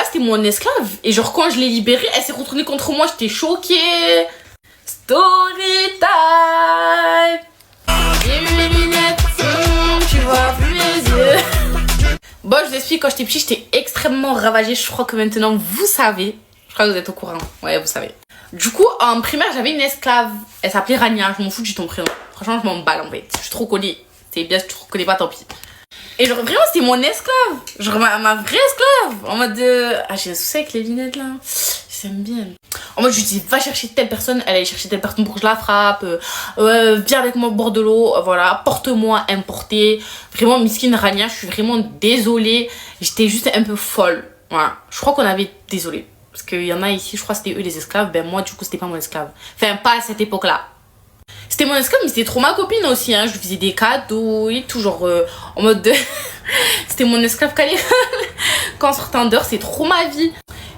c'était mon esclave. Et genre, quand je l'ai libérée, elle s'est retournée contre moi. J'étais choquée. Story time. J'ai eu mes lunettes, tu vois plus mes yeux. Bon, je vous explique, quand j'étais petite, j'étais extrêmement ravagée. Je crois que maintenant, vous savez. Je crois que vous êtes au courant. Ouais, vous savez. Du coup, en primaire, j'avais une esclave. Elle s'appelait Rania. Je m'en fous de ton prénom. Franchement, je m'en balle en fait. Je suis trop collée. C'est bien, si tu ne reconnais pas, tant pis. Et genre, vraiment, c'était mon esclave. Genre, ma vraie esclave. En mode ah, j'ai un souci avec les lunettes là. J'aime bien. En mode, je lui dis, va chercher telle personne. Elle allait chercher telle personne pour que je la frappe. Viens avec moi au bord de l'eau. Voilà, porte-moi, importer. Vraiment, Miskine Rania, je suis vraiment désolée. J'étais juste un peu folle. Voilà. Je crois qu'on avait. Désolée. Parce qu'il y en a ici, je crois que c'était eux les esclaves. Ben, moi, du coup, c'était pas mon esclave. Enfin, pas à cette époque-là. C'était mon esclave, mais c'était trop ma copine aussi. Hein. Je lui faisais des cadeaux et tout, genre en mode de. C'était mon esclave cannibale. Quand on sortait en dehors, c'est trop ma vie.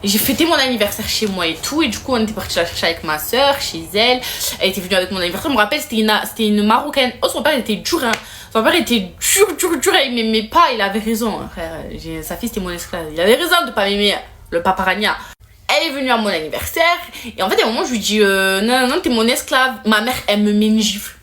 J'ai fêté mon anniversaire chez moi et tout. Et du coup, on était parti la chercher avec ma soeur, chez elle. Elle était venue avec mon anniversaire. Je me rappelle, c'était une Marocaine. Oh, son père était dur, hein. Son père était dur. Il m'aimait pas. Il avait raison, hein, frère. Sa fille, c'était mon esclave. Il avait raison de pas m'aimer, le papa Rania. Elle est venue à mon anniversaire. Et en fait, à un moment, je lui dis non, t'es mon esclave. Ma mère, elle me met une gifle.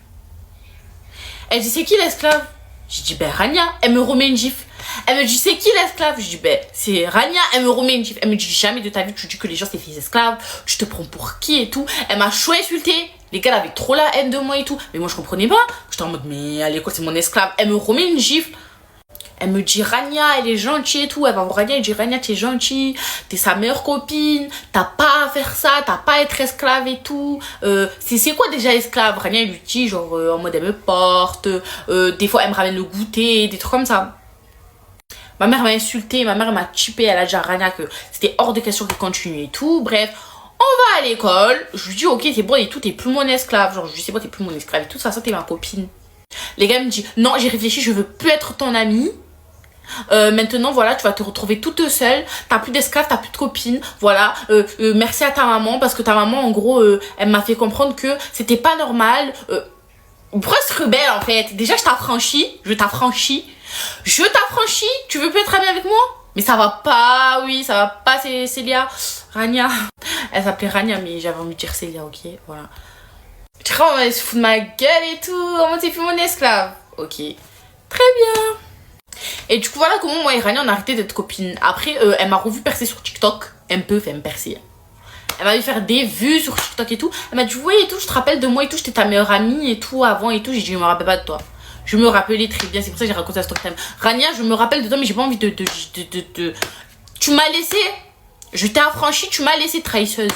Elle dit, c'est qui l'esclave? Je dis, ben Rania. Elle me remet une gifle. Elle me dit, c'est qui l'esclave? Je dis, ben c'est Rania. Elle me remet une gifle. Elle me dit, jamais de ta vie, tu dis que les gens, c'est des esclaves. Tu te prends pour qui et tout. Elle m'a chaud insultée. Les gars, elle avait trop la haine de moi et tout. Mais moi, je comprenais pas. J'étais en mode, mais à l'école, c'est mon esclave. Elle me remet une gifle. Elle me dit, Rania, elle est gentille et tout. Elle va voir Rania, elle dit, Rania, t'es gentille, t'es sa meilleure copine, t'as pas à faire ça, t'as pas à être esclave et tout. C'est quoi déjà esclave? Rania, elle lui dit, genre, en mode, elle me porte, des fois, elle me ramène le goûter, des trucs comme ça. Ma mère m'a insultée, ma mère m'a chippé, elle a dit à Rania que c'était hors de question qu'elle continue et tout. Bref, on va à l'école. Je lui dis, ok, c'est bon et tout, t'es plus mon esclave. Genre, je lui dis, c'est bon, t'es plus mon esclave et tout, ça, t'es ma copine. Les gars me disent, non, j'ai réfléchi, je veux plus être ton amie. Maintenant voilà, tu vas te retrouver toute seule, t'as plus d'esclave, t'as plus de copine, voilà, merci à ta maman parce que ta maman en gros elle m'a fait comprendre que c'était pas normal. Pourquoi se rebelle en fait? Déjà je t'affranchis, tu veux plus être amie avec moi? Mais ça va pas, oui, ça va pas, c'est Célia. Rania, elle s'appelait Rania mais j'avais envie de dire Célia, ok, voilà. Tu crois on va se foutre de ma gueule et tout, en mode c'est plus mon esclave, ok, très bien. Et du coup voilà comment moi et Rania on a arrêté d'être copines. Après elle m'a revu percer sur TikTok. Un peu fait me percer. Elle m'a vu faire des vues sur TikTok et tout. Elle m'a dit oui et tout, je te rappelle de moi et tout, j'étais ta meilleure amie et tout avant et tout. J'ai dit je me rappelle pas de toi. Je me rappelais très bien, c'est pour ça que j'ai raconté la story time. Rania, je me rappelle de toi mais j'ai pas envie de Tu m'as laissé, je t'ai affranchi, tu m'as laissé trahisseuse.